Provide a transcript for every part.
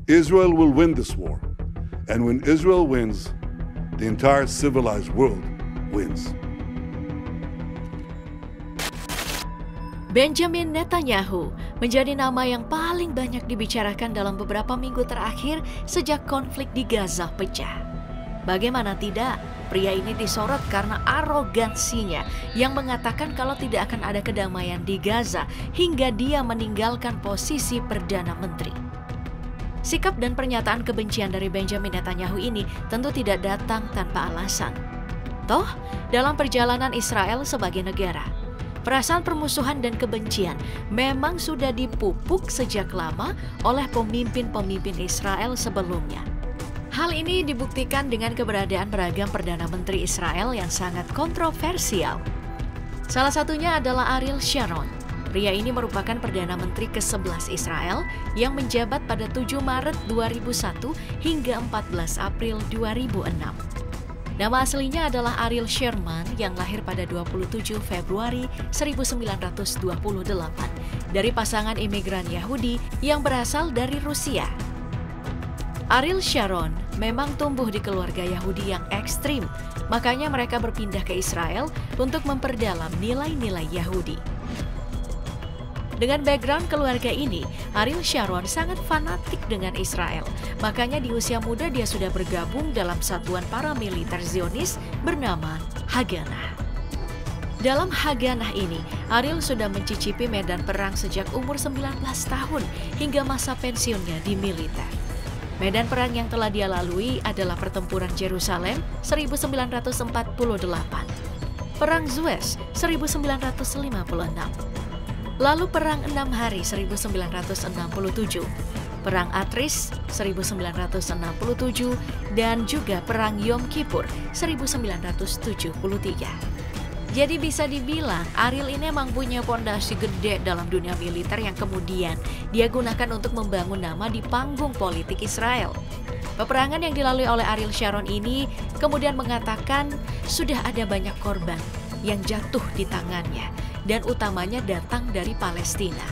Israel will win this war. And when Israel wins, the entire civilized world wins. Benjamin Netanyahu menjadi nama yang paling banyak dibicarakan dalam beberapa minggu terakhir sejak konflik di Gaza pecah. Bagaimana tidak, pria ini disorot karena arogansinya yang mengatakan kalau tidak akan ada kedamaian di Gaza hingga dia meninggalkan posisi Perdana Menteri. Sikap dan pernyataan kebencian dari Benjamin Netanyahu ini tentu tidak datang tanpa alasan. Toh, dalam perjalanan Israel sebagai negara, perasaan permusuhan dan kebencian memang sudah dipupuk sejak lama oleh pemimpin-pemimpin Israel sebelumnya. Hal ini dibuktikan dengan keberadaan beragam Perdana Menteri Israel yang sangat kontroversial. Salah satunya adalah Ariel Sharon. Pria ini merupakan Perdana Menteri ke-11 Israel yang menjabat pada 7 Maret 2001 hingga 14 April 2006. Nama aslinya adalah Ariel Sherman yang lahir pada 27 Februari 1928 dari pasangan imigran Yahudi yang berasal dari Rusia. Ariel Sharon memang tumbuh di keluarga Yahudi yang ekstrim, makanya mereka berpindah ke Israel untuk memperdalam nilai-nilai Yahudi. Dengan background keluarga ini, Ariel Sharon sangat fanatik dengan Israel. Makanya di usia muda dia sudah bergabung dalam satuan paramiliter Zionis bernama Haganah. Dalam Haganah ini, Ariel sudah mencicipi medan perang sejak umur 19 tahun hingga masa pensiunnya di militer. Medan perang yang telah dia lalui adalah Pertempuran Yerusalem 1948, Perang Suez 1956, lalu Perang 6 Hari 1967, Perang Atris 1967, dan juga Perang Yom Kippur 1973. Jadi bisa dibilang Ariel ini memang punya fondasi gede dalam dunia militer yang kemudian dia gunakan untuk membangun nama di panggung politik Israel. Peperangan yang dilalui oleh Ariel Sharon ini kemudian mengatakan sudah ada banyak korban yang jatuh di tangannya dan utamanya datang dari Palestina.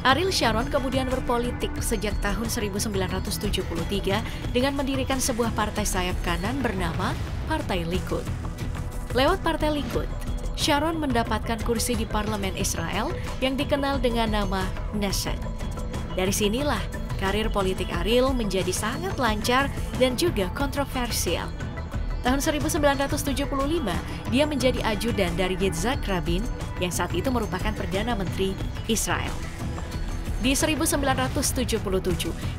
Ariel Sharon kemudian berpolitik sejak tahun 1973 dengan mendirikan sebuah partai sayap kanan bernama Partai Likud. Lewat Partai Likud, Sharon mendapatkan kursi di parlemen Israel yang dikenal dengan nama Knesset. Dari sinilah karir politik Ariel menjadi sangat lancar dan juga kontroversial. Tahun 1975, dia menjadi ajudan dari Yitzhak Rabin yang saat itu merupakan Perdana Menteri Israel. Di 1977,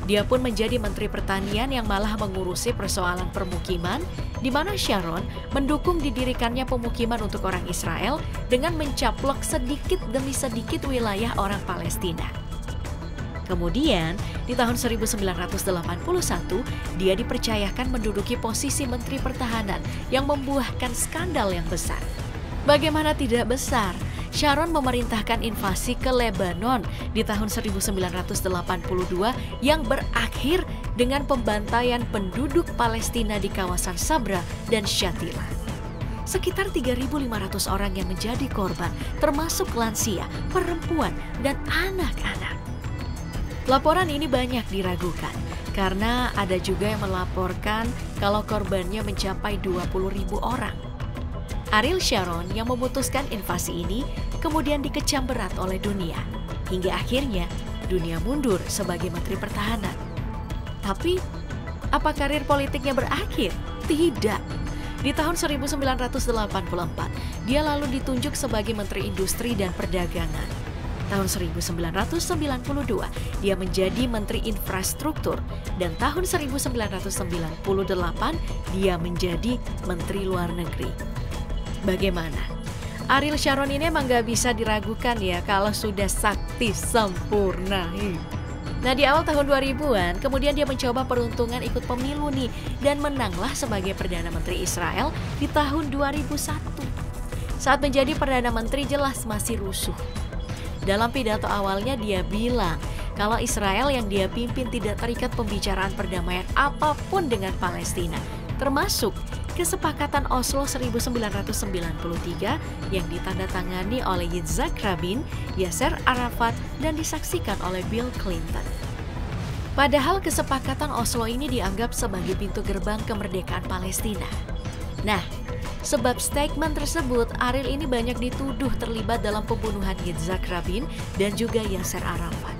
dia pun menjadi Menteri Pertanian yang malah mengurusi persoalan permukiman, di mana Sharon mendukung didirikannya pemukiman untuk orang Israel dengan mencaplok sedikit demi sedikit wilayah orang Palestina. Kemudian, di tahun 1981, dia dipercayakan menduduki posisi Menteri Pertahanan yang membuahkan skandal yang besar. Bagaimana tidak besar? Sharon memerintahkan invasi ke Lebanon di tahun 1982 yang berakhir dengan pembantaian penduduk Palestina di kawasan Sabra dan Shatila. Sekitar 3.500 orang yang menjadi korban, termasuk lansia, perempuan, dan anak-anak. Laporan ini banyak diragukan karena ada juga yang melaporkan kalau korbannya mencapai 20.000 orang. Ariel Sharon yang memutuskan invasi ini kemudian dikecam berat oleh dunia. Hingga akhirnya dunia mundur sebagai Menteri Pertahanan. Tapi, apa karir politiknya berakhir? Tidak. Di tahun 1984, dia lalu ditunjuk sebagai Menteri Industri dan Perdagangan. Tahun 1992, dia menjadi Menteri Infrastruktur. Dan tahun 1998, dia menjadi Menteri Luar Negeri. Bagaimana? Ariel Sharon ini emang gak bisa diragukan ya kalau sudah sakti sempurna. Nah di awal tahun 2000-an, kemudian dia mencoba peruntungan ikut pemilu nih dan menanglah sebagai Perdana Menteri Israel di tahun 2001. Saat menjadi Perdana Menteri jelas masih rusuh. Dalam pidato awalnya dia bilang kalau Israel yang dia pimpin tidak terikat pembicaraan perdamaian apapun dengan Palestina, termasuk Kesepakatan Oslo 1993 yang ditandatangani oleh Yitzhak Rabin, Yasser Arafat, dan disaksikan oleh Bill Clinton. Padahal kesepakatan Oslo ini dianggap sebagai pintu gerbang kemerdekaan Palestina. Nah, sebab statement tersebut, Ariel ini banyak dituduh terlibat dalam pembunuhan Yitzhak Rabin dan juga Yasser Arafat.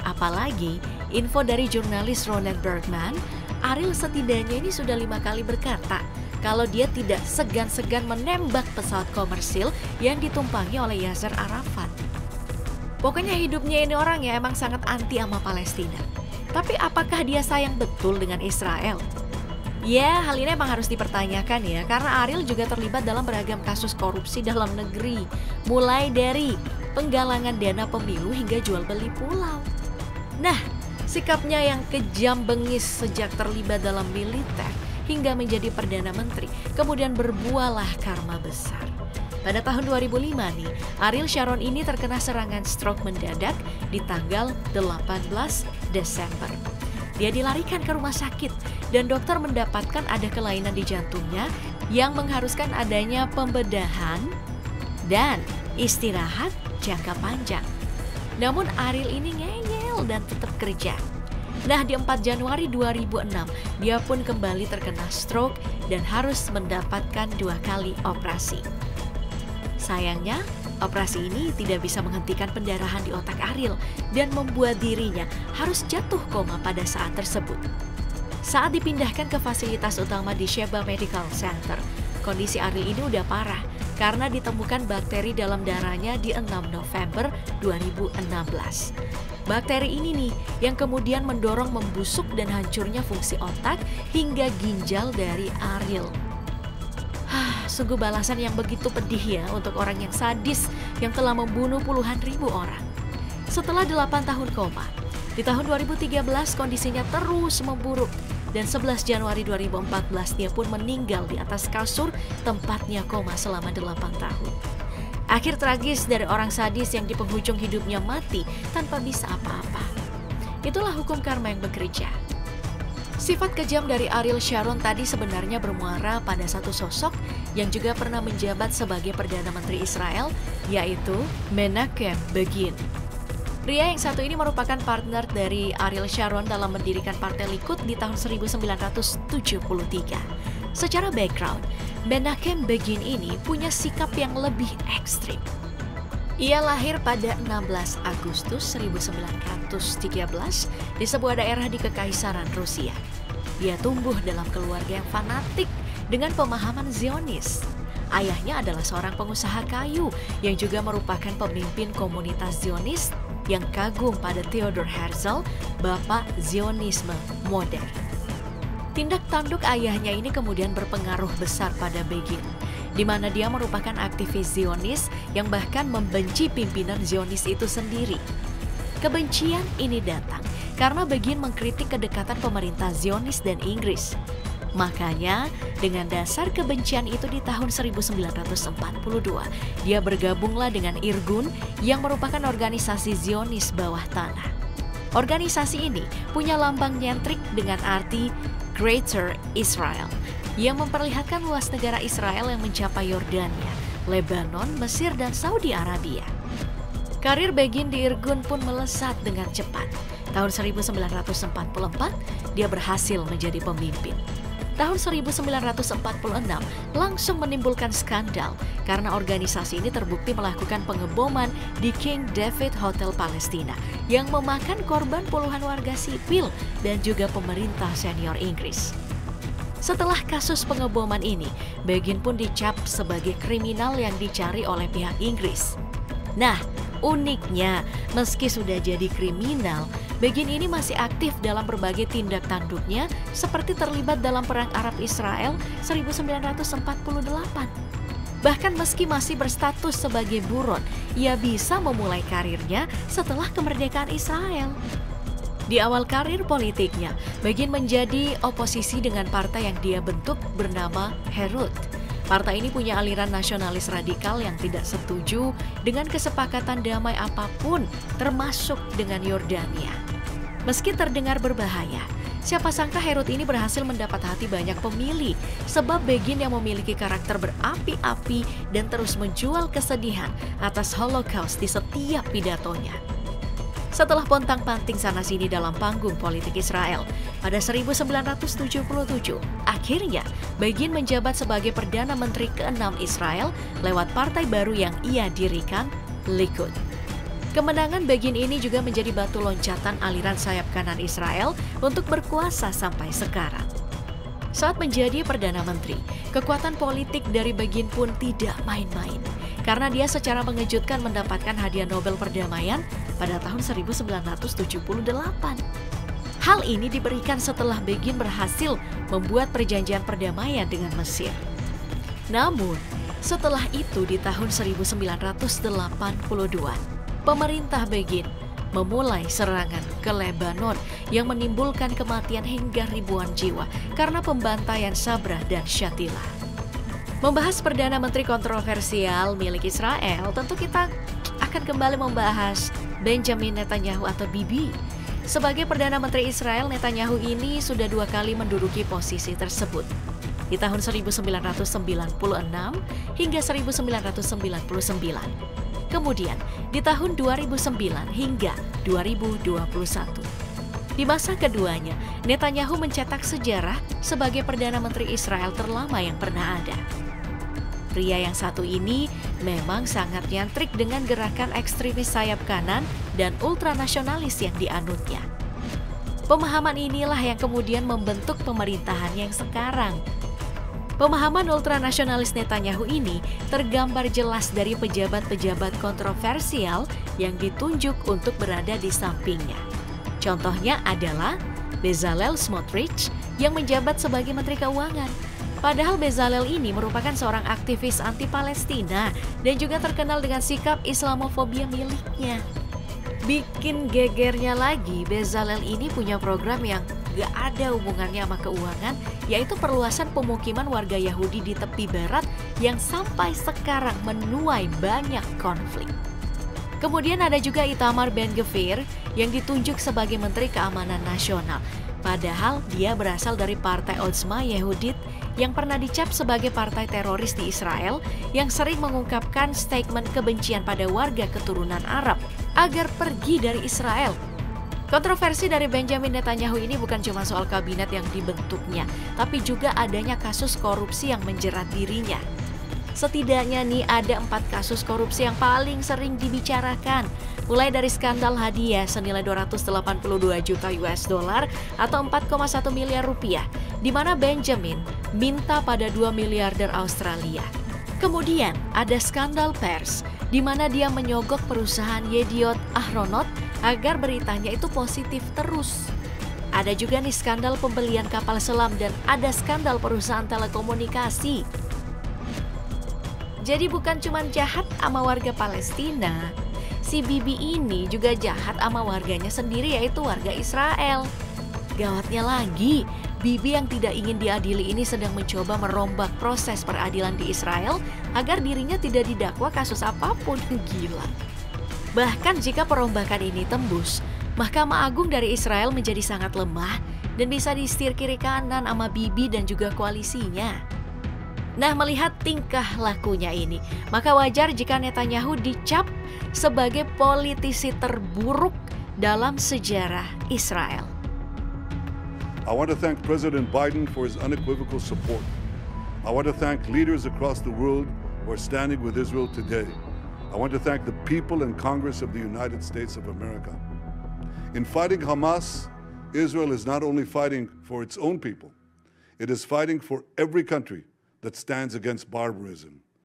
Apalagi, info dari jurnalis Ronen Bergman, Ariel setidaknya ini sudah 5 kali berkata kalau dia tidak segan-segan menembak pesawat komersil yang ditumpangi oleh Yasser Arafat. Pokoknya hidupnya ini orang ya emang sangat anti sama Palestina. Tapi apakah dia sayang betul dengan Israel? Ya, hal ini emang harus dipertanyakan ya, karena Ariel juga terlibat dalam beragam kasus korupsi dalam negeri. Mulai dari penggalangan dana pemilu hingga jual beli pulau. Nah, sikapnya yang kejam bengis sejak terlibat dalam militer hingga menjadi Perdana Menteri, kemudian berbuahlah karma besar. Pada tahun 2005 nih, Ariel Sharon ini terkena serangan stroke mendadak di tanggal 18 Desember. Dia dilarikan ke rumah sakit dan dokter mendapatkan ada kelainan di jantungnya yang mengharuskan adanya pembedahan dan istirahat jangka panjang. Namun Ariel ini ngeyel dan tetap kerja. Nah, di 4 Januari 2006, dia pun kembali terkena stroke dan harus mendapatkan 2 kali operasi. Sayangnya, operasi ini tidak bisa menghentikan pendarahan di otak Ariel dan membuat dirinya harus jatuh koma pada saat tersebut. Saat dipindahkan ke fasilitas utama di Sheba Medical Center, kondisi Ariel ini udah parah karena ditemukan bakteri dalam darahnya di 6 November 2016. Bakteri ini nih yang kemudian mendorong membusuk dan hancurnya fungsi otak hingga ginjal dari Ariel. Sungguh balasan yang begitu pedih ya untuk orang yang sadis yang telah membunuh puluhan ribu orang. Setelah 8 tahun koma, di tahun 2013 kondisinya terus memburuk dan 11 Januari 2014 dia pun meninggal di atas kasur tempatnya koma selama 8 tahun. Akhir tragis dari orang sadis yang di penghujung hidupnya mati tanpa bisa apa-apa. Itulah hukum karma yang bekerja. Sifat kejam dari Ariel Sharon tadi sebenarnya bermuara pada satu sosok yang juga pernah menjabat sebagai Perdana Menteri Israel, yaitu Menachem Begin. Pria yang satu ini merupakan partner dari Ariel Sharon dalam mendirikan Partai Likud di tahun 1973. Secara background, Menachem Begin ini punya sikap yang lebih ekstrim. Ia lahir pada 16 Agustus 1913 di sebuah daerah di Kekaisaran Rusia. Dia tumbuh dalam keluarga yang fanatik dengan pemahaman Zionis. Ayahnya adalah seorang pengusaha kayu yang juga merupakan pemimpin komunitas Zionis yang kagum pada Theodor Herzl, bapak Zionisme modern. Tindak tanduk ayahnya ini kemudian berpengaruh besar pada Begin, di mana dia merupakan aktivis Zionis yang bahkan membenci pimpinan Zionis itu sendiri. Kebencian ini datang karena Begin mengkritik kedekatan pemerintah Zionis dan Inggris. Makanya, dengan dasar kebencian itu di tahun 1942, dia bergabunglah dengan Irgun yang merupakan organisasi Zionis bawah tanah. Organisasi ini punya lambang nyentrik dengan arti Greater Israel, yang memperlihatkan luas negara Israel yang mencapai Yordania, Lebanon, Mesir, dan Saudi Arabia. Karir Begin di Irgun pun melesat dengan cepat. Tahun 1944, dia berhasil menjadi pemimpin. Tahun 1946 langsung menimbulkan skandal karena organisasi ini terbukti melakukan pengeboman di King David Hotel Palestina yang memakan korban puluhan warga sipil dan juga pemerintah senior Inggris. Setelah kasus pengeboman ini, Begin pun dicap sebagai kriminal yang dicari oleh pihak Inggris. Nah, uniknya, meski sudah jadi kriminal, Begin ini masih aktif dalam berbagai tindak tanduknya seperti terlibat dalam Perang Arab-Israel 1948. Bahkan meski masih berstatus sebagai buron, ia bisa memulai karirnya setelah kemerdekaan Israel. Di awal karir politiknya, Begin menjadi oposisi dengan partai yang dia bentuk bernama Herut. Partai ini punya aliran nasionalis radikal yang tidak setuju dengan kesepakatan damai apapun, termasuk dengan Yordania. Meski terdengar berbahaya, siapa sangka Herut ini berhasil mendapat hati banyak pemilih, sebab Begin yang memiliki karakter berapi-api dan terus menjual kesedihan atas Holocaust di setiap pidatonya. Setelah pontang-panting sana-sini dalam panggung politik Israel, pada 1977, akhirnya Begin menjabat sebagai Perdana Menteri ke-6 Israel lewat partai baru yang ia dirikan, Likud. Kemenangan Begin ini juga menjadi batu loncatan aliran sayap kanan Israel untuk berkuasa sampai sekarang. Saat menjadi Perdana Menteri, kekuatan politik dari Begin pun tidak main-main, karena dia secara mengejutkan mendapatkan hadiah Nobel Perdamaian pada tahun 1978. Hal ini diberikan setelah Begin berhasil membuat perjanjian perdamaian dengan Mesir. Namun, setelah itu di tahun 1982, pemerintah Begin memulai serangan ke Lebanon yang menimbulkan kematian hingga ribuan jiwa karena pembantaian Sabrah dan Shatila. Membahas Perdana Menteri kontroversial milik Israel, tentu kita akan kembali membahas Benjamin Netanyahu atau Bibi. Sebagai Perdana Menteri Israel, Netanyahu ini sudah 2 kali menduduki posisi tersebut. Di tahun 1996 hingga 1999. Kemudian di tahun 2009 hingga 2021. Di masa keduanya, Netanyahu mencetak sejarah sebagai Perdana Menteri Israel terlama yang pernah ada. Pria yang satu ini memang sangat nyantrik dengan gerakan ekstremis sayap kanan dan ultranasionalis yang dianutnya. Pemahaman inilah yang kemudian membentuk pemerintahan yang sekarang. Pemahaman ultranasionalis Netanyahu ini tergambar jelas dari pejabat-pejabat kontroversial yang ditunjuk untuk berada di sampingnya. Contohnya adalah Bezalel Smotrich yang menjabat sebagai Menteri Keuangan. Padahal Bezalel ini merupakan seorang aktivis anti-Palestina dan juga terkenal dengan sikap Islamofobia miliknya. Bikin gegernya lagi, Bezalel ini punya program yang gak ada hubungannya sama keuangan, yaitu perluasan pemukiman warga Yahudi di tepi barat yang sampai sekarang menuai banyak konflik. Kemudian ada juga Itamar Ben-Gvir yang ditunjuk sebagai Menteri Keamanan Nasional. Padahal dia berasal dari Partai Otzma Yehudit yang pernah dicap sebagai partai teroris di Israel yang sering mengungkapkan statement kebencian pada warga keturunan Arab agar pergi dari Israel. Kontroversi dari Benjamin Netanyahu ini bukan cuma soal kabinet yang dibentuknya, tapi juga adanya kasus korupsi yang menjerat dirinya. Setidaknya nih ada 4 kasus korupsi yang paling sering dibicarakan. Mulai dari skandal hadiah senilai 282 juta US dollar atau 4,1 miliar rupiah, di mana Benjamin minta pada 2 miliarder Australia. Kemudian ada skandal pers, di mana dia menyogok perusahaan Yediot Ahronot agar beritanya itu positif terus. Ada juga nih skandal pembelian kapal selam dan ada skandal perusahaan telekomunikasi. Jadi bukan cuma jahat sama warga Palestina, si Bibi ini juga jahat sama warganya sendiri, yaitu warga Israel. Gawatnya lagi, Bibi yang tidak ingin diadili ini sedang mencoba merombak proses peradilan di Israel agar dirinya tidak didakwa kasus apapun. Gila. Bahkan jika perombakan ini tembus, Mahkamah Agung dari Israel menjadi sangat lemah dan bisa disetir kiri kanan sama Bibi dan juga koalisinya. Nah, melihat tingkah lakunya ini, maka wajar jika Netanyahu dicap sebagai politisi terburuk dalam sejarah Israel. I want to thank President Biden for his unequivocal support. I want to thank leaders across the world who are standing with Israel today. I want to thank the people and Congress of the United States of America. In fighting Hamas, Israel is not only fighting for its own people, it is fighting for every country that stands against barbarism.